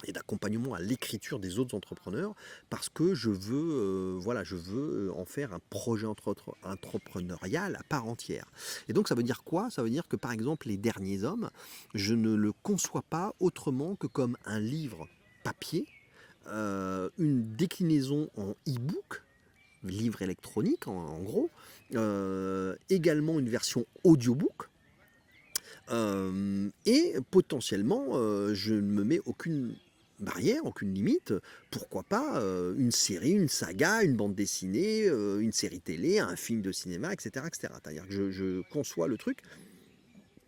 et d'accompagnement à l'écriture des autres entrepreneurs parce que je veux en faire un projet entrepreneurial à part entière. Et donc ça veut dire quoi? Ça veut dire que par exemple les derniers hommes, je ne le conçois pas autrement que comme un livre papier, une déclinaison en e-book, livre électronique en gros, également une version audiobook. Et potentiellement, je ne me mets aucune barrière, aucune limite. Pourquoi pas une série, une saga, une bande dessinée, une série télé, un film de cinéma, etc. etc. C'est-à-dire que je conçois le truc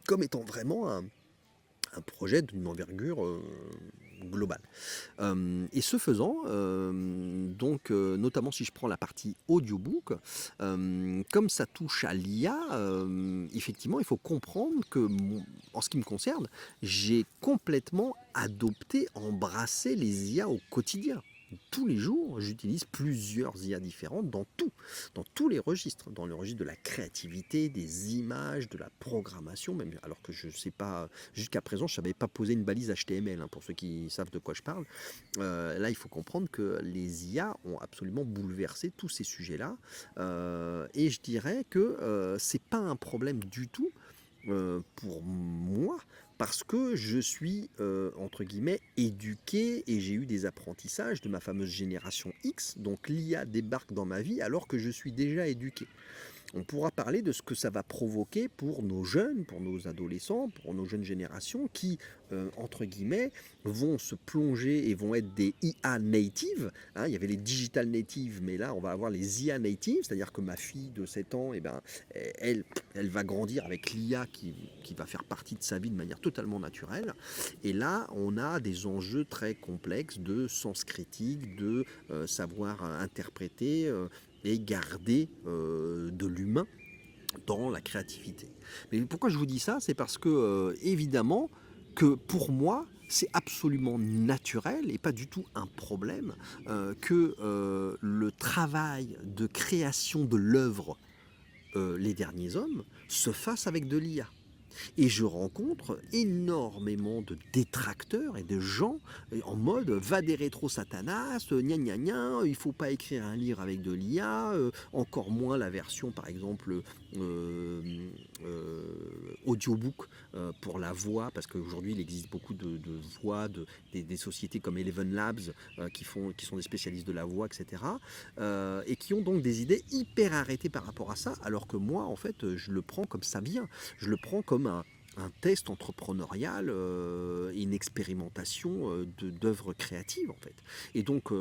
comme étant vraiment un projet d'une envergure globale. Et ce faisant, donc notamment si je prends la partie audiobook, comme ça touche à l'IA, effectivement, il faut comprendre que en ce qui me concerne, j'ai complètement adopté, embrassé les IA au quotidien. Tous les jours, j'utilise plusieurs IA différentes dans tous les registres, dans le registre de la créativité, des images, de la programmation, même alors que je ne sais pas, jusqu'à présent, je ne savais pas poser une balise HTML, pour ceux qui savent de quoi je parle. Là, il faut comprendre que les IA ont absolument bouleversé tous ces sujets-là, et je dirais que c'est pas un problème du tout pour moi, parce que je suis, entre guillemets, «éduqué» et j'ai eu des apprentissages de ma fameuse génération X, donc l'IA débarque dans ma vie alors que je suis déjà éduqué. On pourra parler de ce que ça va provoquer pour nos jeunes, pour nos adolescents, pour nos jeunes générations qui, entre guillemets, vont se plonger et vont être des IA natives, hein. Il y avait les digital natives, mais là, on va avoir les IA natives, c'est-à-dire que ma fille de 7 ans, eh ben, elle, elle va grandir avec l'IA qui va faire partie de sa vie de manière totalement naturelle. Et là, on a des enjeux très complexes de sens critique, de savoir interpréter et garder de l'humain dans la créativité. Mais pourquoi je vous dis ça? C'est parce que, évidemment, que pour moi, c'est absolument naturel et pas du tout un problème que le travail de création de l'œuvre Les Derniers Hommes se fasse avec de l'IA. Et je rencontre énormément de détracteurs et de gens en mode va des rétro satanas, gna gna gna, il faut pas écrire un livre avec de l'IA, encore moins la version par exemple euh, audiobook pour la voix, parce qu'aujourd'hui il existe beaucoup de voix, des sociétés comme Eleven Labs qui sont des spécialistes de la voix, etc. Et qui ont donc des idées hyper arrêtées par rapport à ça, alors que moi en fait je le prends comme ça vient. Je le prends comme un test entrepreneurial, une expérimentation d'œuvres créatives en fait. Et donc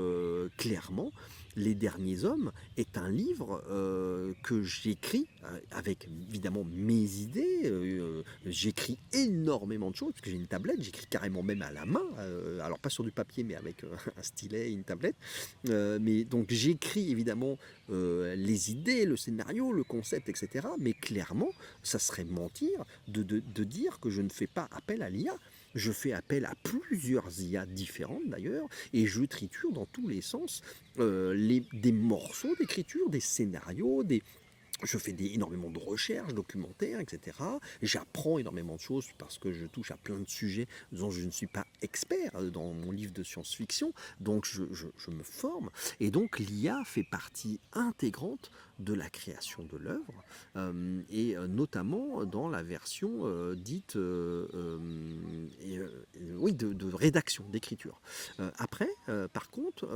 clairement, Les Derniers Hommes est un livre que j'écris avec évidemment mes idées. J'écris énormément de choses parce que j'ai une tablette, j'écris carrément même à la main. Alors pas sur du papier mais avec un stylet et une tablette. Mais donc j'écris évidemment les idées, le scénario, le concept, etc. Mais clairement, ça serait mentir de dire que je ne fais pas appel à l'IA. Je fais appel à plusieurs IA différentes d'ailleurs, et je triture dans tous les sens des morceaux d'écriture, des scénarios, je fais énormément de recherches documentaires, etc. J'apprends énormément de choses parce que je touche à plein de sujets dont je ne suis pas expert dans mon livre de science-fiction. Donc je me forme. Et donc l'IA fait partie intégrante de la création de l'œuvre, et notamment dans la version dite oui, de rédaction, d'écriture. Après, par contre,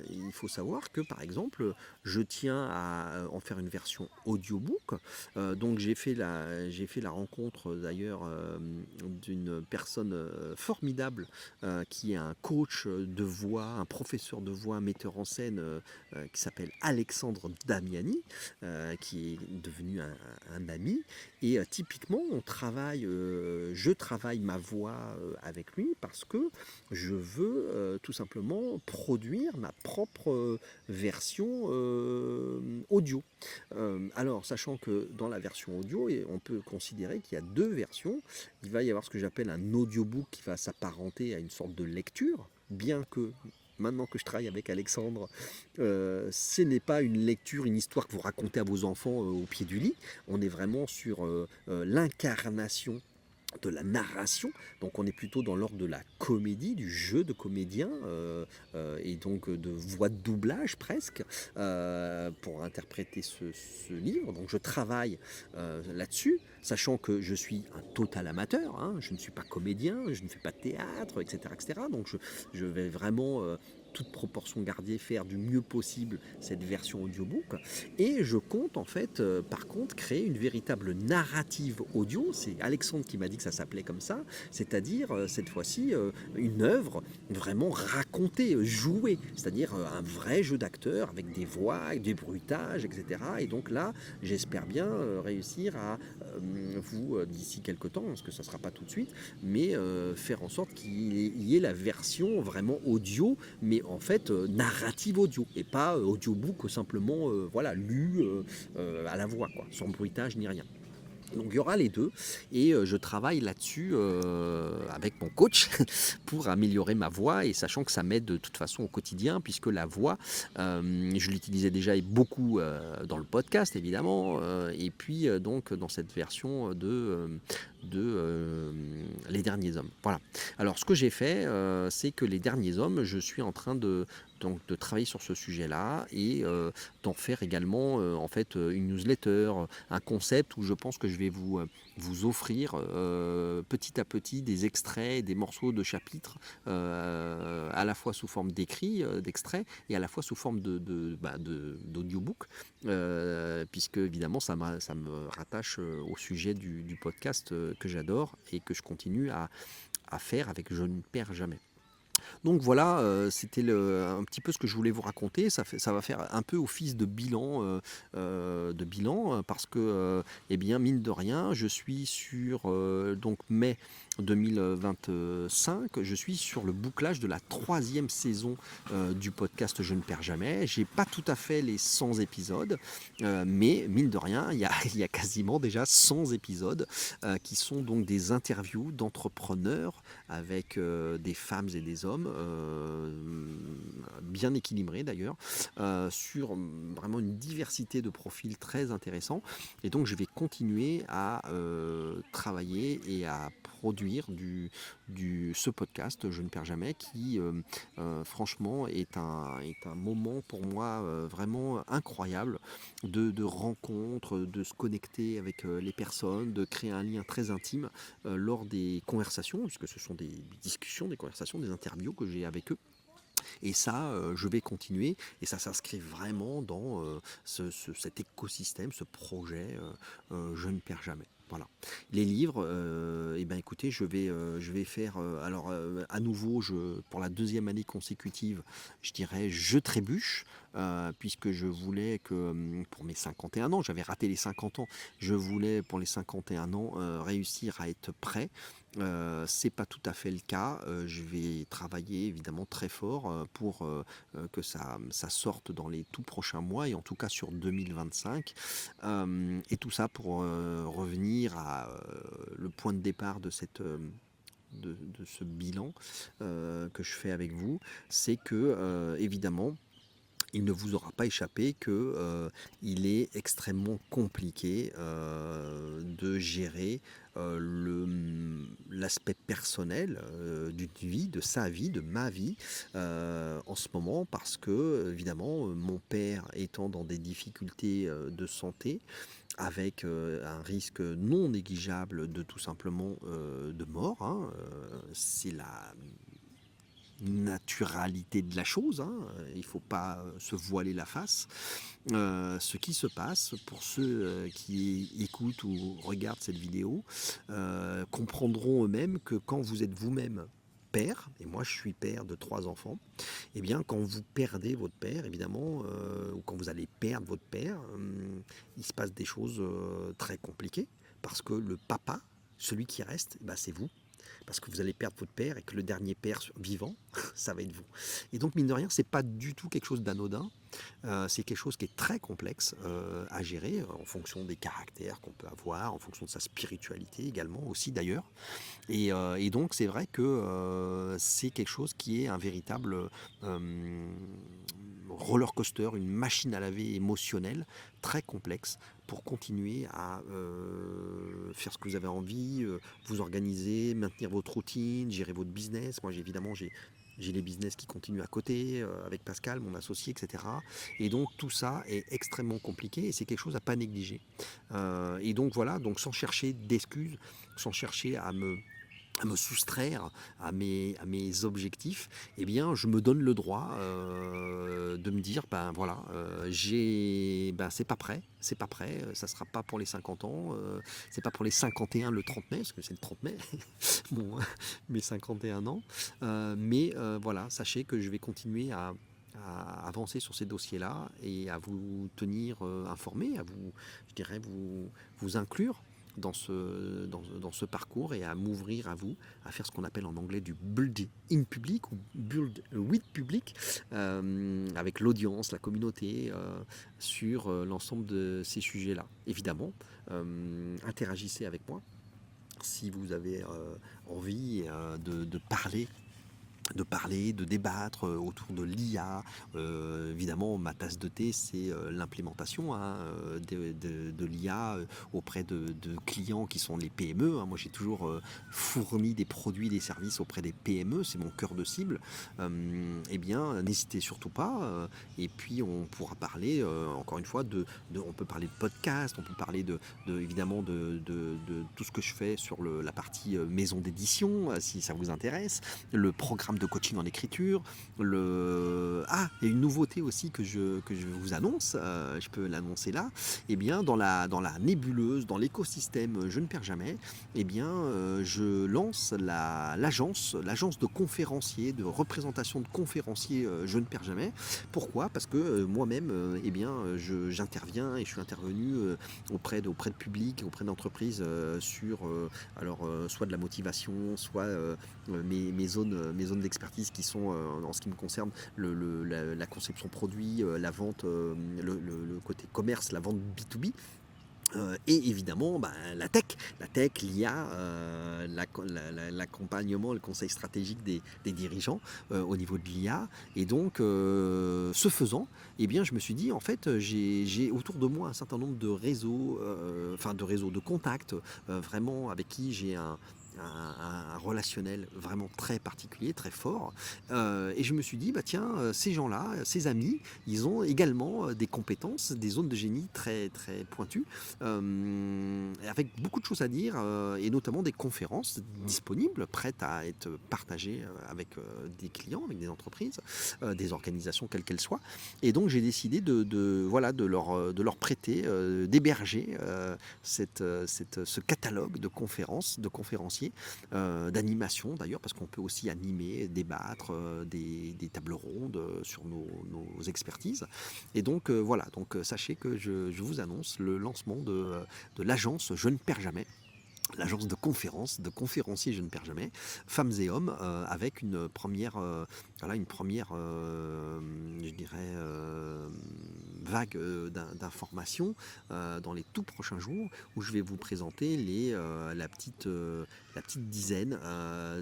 il faut savoir que par exemple, je tiens à en faire une version audiobook. Donc j'ai fait la rencontre d'ailleurs d'une personne formidable qui est un coach de voix, un professeur de voix, un metteur en scène qui s'appelle Alexandre Damiani, qui est devenu un ami. Et typiquement, je travaille ma voix avec lui parce que je veux tout simplement produire ma propre version audio. Alors, sachant que dans la version audio, on peut considérer qu'il y a deux versions. Il va y avoir ce que j'appelle un audiobook qui va s'apparenter à une sorte de lecture, bien que maintenant que je travaille avec Alexandre, ce n'est pas une lecture, une histoire que vous racontez à vos enfants au pied du lit. On est vraiment sur l'incarnation de la narration, donc on est plutôt dans l'ordre de la comédie, du jeu de comédien, et donc de voix de doublage presque, pour interpréter ce livre. Donc je travaille là-dessus, sachant que je suis un total amateur, hein, je ne suis pas comédien, je ne fais pas de théâtre, etc. etc. Donc je vais vraiment toute proportion gardée, faire du mieux possible cette version audiobook. Et je compte en fait, par contre, créer une véritable narrative audio. C'est Alexandre qui m'a dit que ça s'appelait comme ça, c'est-à-dire cette fois-ci une œuvre vraiment racontée, jouée, c'est-à-dire un vrai jeu d'acteur avec des voix, avec des bruitages, etc. Et donc là, j'espère bien réussir à vous, d'ici quelques temps, parce que ça ne sera pas tout de suite, mais faire en sorte qu'il y ait la version vraiment audio, mais en fait narrative audio et pas audiobook simplement voilà lu à la voix quoi, sans bruitage ni rien. Donc il y aura les deux et je travaille là-dessus avec mon coach pour améliorer ma voix et sachant que ça m'aide de toute façon au quotidien puisque la voix, je l'utilisais déjà et beaucoup dans le podcast évidemment et puis donc dans cette version de Les Derniers Hommes. Voilà. Alors ce que j'ai fait, c'est que Les Derniers Hommes, je suis en train de donc de travailler sur ce sujet-là et d'en faire également en fait une newsletter, un concept où je pense que je vais vous offrir petit à petit des extraits, des morceaux de chapitres, à la fois sous forme d'écrits, d'extraits, et à la fois sous forme d'audiobook, puisque évidemment ça me rattache au sujet du podcast que j'adore et que je continue à faire avec Je ne perds jamais. Donc voilà, c'était un petit peu ce que je voulais vous raconter. Ça va faire un peu office de bilan, parce que, eh bien, mine de rien, je suis sur donc mai 2025, je suis sur le bouclage de la troisième saison du podcast Je ne perds jamais. J'ai pas tout à fait les 100 épisodes, mais mine de rien, il y a quasiment déjà 100 épisodes qui sont donc des interviews d'entrepreneurs avec des femmes et des hommes, bien équilibrés d'ailleurs, sur vraiment une diversité de profils très intéressants. Et donc je vais continuer à travailler et à produire ce podcast Je ne perds jamais, qui franchement est un moment pour moi vraiment incroyable de rencontres, de se connecter avec les personnes, de créer un lien très intime lors des conversations, puisque ce sont des discussions, des conversations, des interviews que j'ai avec eux. Et ça, je vais continuer, et ça s'inscrit vraiment dans cet écosystème, ce projet Je ne perds jamais. Voilà. Les livres, eh ben écoutez, je vais faire, alors à nouveau, pour la deuxième année consécutive, je dirais je trébuche, puisque je voulais que pour mes 51 ans, j'avais raté les 50 ans, je voulais pour les 51 ans réussir à être prêt. C'est pas tout à fait le cas. Je vais travailler évidemment très fort pour que ça sorte dans les tout prochains mois, et en tout cas sur 2025. Et tout ça pour revenir à le point de départ de ce bilan que je fais avec vous. C'est que évidemment, il ne vous aura pas échappé que il est extrêmement compliqué de gérer l'aspect personnel d'une vie, de sa vie, de ma vie en ce moment, parce que évidemment mon père étant dans des difficultés de santé, avec un risque non négligeable de tout simplement de mort, hein, c'est la naturalité de la chose, hein, il ne faut pas se voiler la face. Ce qui se passe, pour ceux qui écoutent ou regardent cette vidéo, comprendront eux-mêmes que quand vous êtes vous-même père, et moi je suis père de 3 enfants, et bien quand vous perdez votre père, évidemment, ou quand vous allez perdre votre père, il se passe des choses très compliquées, parce que le papa, celui qui reste, bah, c'est vous. Parce que vous allez perdre votre père, et que le dernier père vivant, ça va être vous. Et donc, mine de rien, c'est pas du tout quelque chose d'anodin. C'est quelque chose qui est très complexe à gérer en fonction des caractères qu'on peut avoir, en fonction de sa spiritualité également aussi d'ailleurs. Et donc, c'est vrai que c'est quelque chose qui est un véritable roller coaster, une machine à laver émotionnelle très complexe, pour continuer à faire ce que vous avez envie, vous organiser, maintenir votre routine, gérer votre business. Moi, évidemment, j'ai les business qui continuent à côté, avec Pascal, mon associé, etc. Et donc tout ça est extrêmement compliqué, et c'est quelque chose à pas négliger. Et donc voilà, donc sans chercher d'excuses, sans chercher à me soustraire à mes objectifs, eh bien, je me donne le droit de me dire, ben voilà, c'est pas prêt, ça sera pas pour les 50 ans, c'est pas pour les 51 le 30 mai, parce que c'est le 30 mai, bon, mes 51 ans, mais voilà, sachez que je vais continuer à avancer sur ces dossiers-là, et à vous tenir informés, je dirais, vous inclure dans ce parcours, et à m'ouvrir à vous, à faire ce qu'on appelle en anglais du build in public, ou build with public, avec l'audience, la communauté, sur l'ensemble de ces sujets-là. Évidemment, interagissez avec moi si vous avez envie de parler de parler, de débattre autour de l'IA. Évidemment, ma tasse de thé, c'est l'implémentation hein, de l'IA auprès de clients qui sont les PME. Hein. Moi, j'ai toujours fourni des produits, des services auprès des PME, c'est mon cœur de cible. Eh bien, n'hésitez surtout pas. Et puis, on pourra parler, encore une fois, on peut parler de podcast, on peut parler évidemment de tout ce que je fais sur la partie maison d'édition, si ça vous intéresse, le programme de coaching en écriture, il y a une nouveauté aussi que je vous annonce, je peux l'annoncer là, eh bien dans la nébuleuse, dans l'écosystème Je ne perds jamais, eh bien je lance l'agence de conférenciers, de représentation de conférenciers Je ne perds jamais. Pourquoi? Parce que moi-même, eh bien j'interviens et je suis intervenu auprès de publics, auprès d'entreprises sur soit de la motivation, soit mes zones d'expertise qui sont, en ce qui me concerne, la conception produit, la vente, le côté commerce, la vente B2B. Et évidemment, la tech, l'IA, l'accompagnement, le conseil stratégique des dirigeants au niveau de l'IA. Et donc, ce faisant, eh bien, je me suis dit, en fait, j'ai autour de moi un certain nombre de réseaux, de contacts, vraiment avec qui j'ai un relationnel vraiment très particulier, très fort. Et je me suis dit, bah tiens, ces gens-là, ces amis, ils ont également des compétences, des zones de génie très, très pointues, avec beaucoup de choses à dire, et notamment des conférences disponibles, prêtes à être partagées avec des clients, avec des entreprises, des organisations, quelles qu'elles soient. Et donc j'ai décidé de leur prêter, d'héberger ce catalogue de conférences, de conférenciers, d'animation d'ailleurs, parce qu'on peut aussi animer, débattre des tables rondes sur nos expertises. Et donc voilà, donc sachez que je vous annonce le lancement de l'agence Je ne perds jamais, l'agence de conférences, de conférenciers Je ne perds jamais, femmes et hommes, avec une première, je dirais, vague d'informations dans les tout prochains jours, où je vais vous présenter la petite dizaine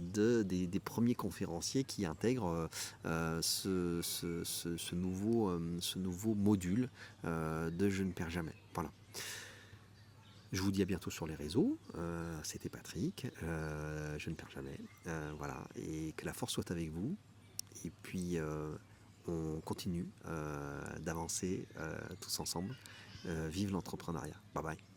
des premiers conférenciers qui intègrent ce nouveau module de Je ne perds jamais. Voilà. Je vous dis à bientôt sur les réseaux. C'était Patrick. Je ne perds jamais. Voilà. Et que la force soit avec vous. Et puis, on continue d'avancer tous ensemble. Vive l'entrepreneuriat. Bye bye.